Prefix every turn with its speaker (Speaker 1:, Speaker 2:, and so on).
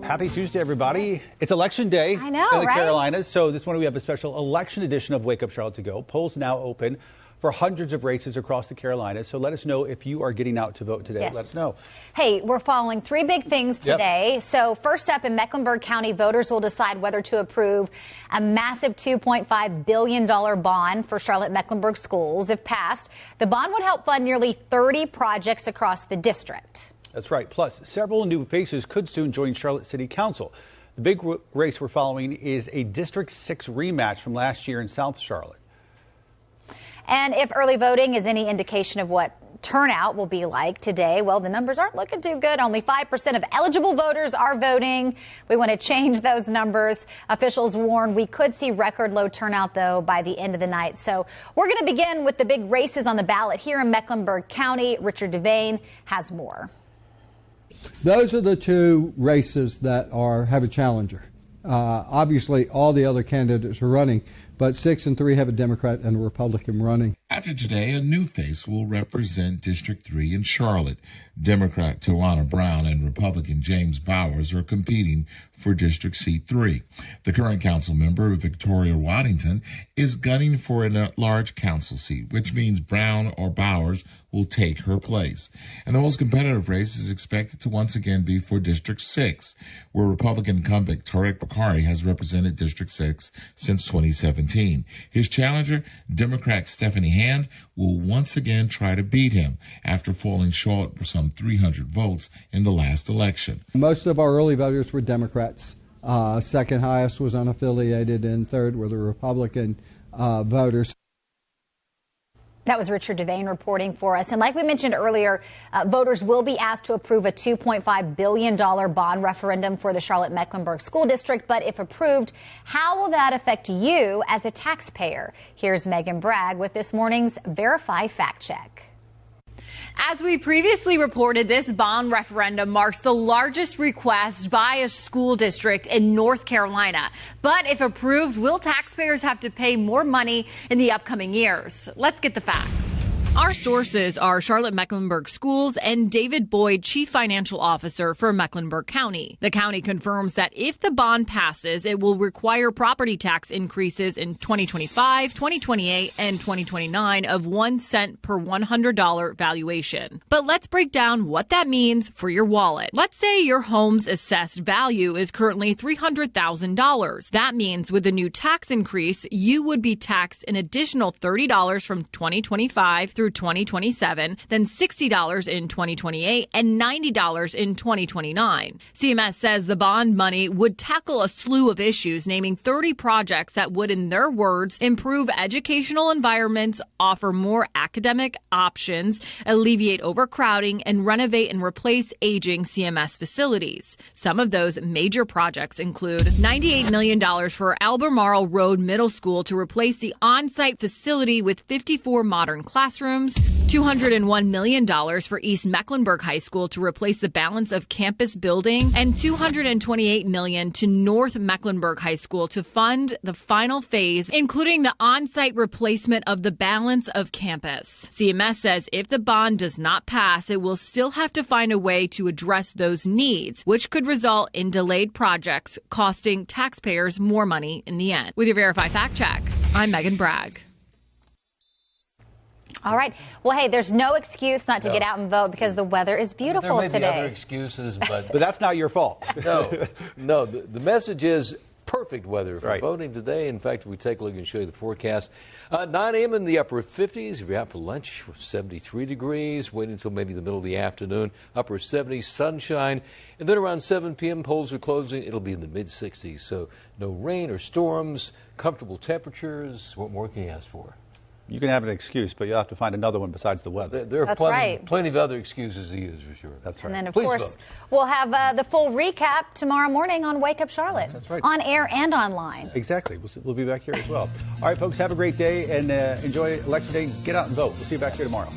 Speaker 1: Happy Tuesday, everybody. Yes. It's election day
Speaker 2: in the
Speaker 1: Carolinas, so this morning we have a special election edition of Wake Up Charlotte to go. Polls now open for hundreds of races across the Carolinas, so let us know if you are getting out to vote today.
Speaker 2: Yes.
Speaker 1: Let us know.
Speaker 2: Hey, we're following three big things today. So first up, in Mecklenburg County, voters will decide whether to approve a massive $2.5 billion bond for Charlotte-Mecklenburg schools. If passed, the bond would help fund nearly 30 projects across the district.
Speaker 1: That's right. Plus, several new faces could soon join Charlotte City Council. The big race we're following is a District 6 rematch from last year in South Charlotte.
Speaker 2: And if early voting is any indication of what turnout will be like today, well, the numbers aren't looking too good. Only 5% of eligible voters are voting. We want to change those numbers. Officials warn we could see record low turnout, though, by the end of the night. So we're going to begin with the big races on the ballot here in Mecklenburg County. Richard Devane has more.
Speaker 3: Those are the two races that have a challenger. Obviously, all the other candidates are running, but 6 and 3 have a Democrat and a Republican running.
Speaker 4: After today, a new face will represent District 3 in Charlotte. Democrat Tawana Brown and Republican James Bowers are competing for District C3. The current council member, Victoria Waddington, is gunning for a large council seat, which means Brown or Bowers will take her place. And the most competitive race is expected to once again be for District 6, where Republican incumbent Tarek Bakari has represented District 6 since 2017. His challenger, Democrat Stephanie Hand, will once again try to beat him after falling short for some 300 votes in the last election.
Speaker 3: Most of our early voters were Democrats. Second highest was unaffiliated, and third were the Republican voters.
Speaker 2: That was Richard Devane reporting for us. And like we mentioned earlier, voters will be asked to approve a $2.5 billion bond referendum for the Charlotte-Mecklenburg School District. But if approved, how will that affect you as a taxpayer? Here's Megan Bragg with this morning's Verify Fact Check.
Speaker 5: As we previously reported, this bond referendum marks the largest request by a school district in North Carolina. But if approved, will taxpayers have to pay more money in the upcoming years? Let's get the facts. Our sources are Charlotte-Mecklenburg Schools and David Boyd, Chief Financial Officer for Mecklenburg County. The county confirms that if the bond passes, it will require property tax increases in 2025, 2028, and 2029 of 1 cent per $100 valuation. But let's break down what that means for your wallet. Let's say your home's assessed value is currently $300,000. That means with the new tax increase, you would be taxed an additional $30 from 2025 through 2027, then $60 in 2028, and $90 in 2029. CMS says the bond money would tackle a slew of issues, naming 30 projects that would, in their words, improve educational environments, offer more academic options, alleviate overcrowding, and renovate and replace aging CMS facilities. Some of those major projects include $98 million for Albemarle Road Middle School to replace the on-site facility with 54 modern classrooms, $201 million for East Mecklenburg High School to replace the balance of campus building, and $228 million to North Mecklenburg High School to fund the final phase, including the on-site replacement of the balance of campus. CMS says if the bond does not pass, it will still have to find a way to address those needs, which could result in delayed projects costing taxpayers more money in the end. With your Verify Fact Check, I'm Megan Bragg.
Speaker 2: All right. Well, hey, there's no excuse not to get out and vote because the weather is beautiful today.
Speaker 6: There may be other excuses, but
Speaker 1: that's not your fault.
Speaker 6: No. The message is perfect weather for voting today. In fact, if we take a look and show you the forecast, 9 a.m. in the upper 50s. If you're out for lunch, 73 degrees. Wait until maybe the middle of the afternoon, upper 70s, sunshine. And then around 7 p.m., polls are closing. It'll be in the mid-60s. So no rain or storms, comfortable temperatures. What more can you ask for?
Speaker 1: You can have an excuse, but you'll have to find another one besides the weather.
Speaker 6: There are plenty of other excuses to use, for sure.
Speaker 1: That's right.
Speaker 2: And then, of
Speaker 6: Please
Speaker 2: course,
Speaker 6: vote.
Speaker 2: we'll have the full recap tomorrow morning on Wake Up Charlotte.
Speaker 1: That's right.
Speaker 2: On air and online.
Speaker 1: Exactly. We'll be back here as well. All right, folks, have a great day and enjoy Election Day. Get out and vote. We'll see you back here tomorrow.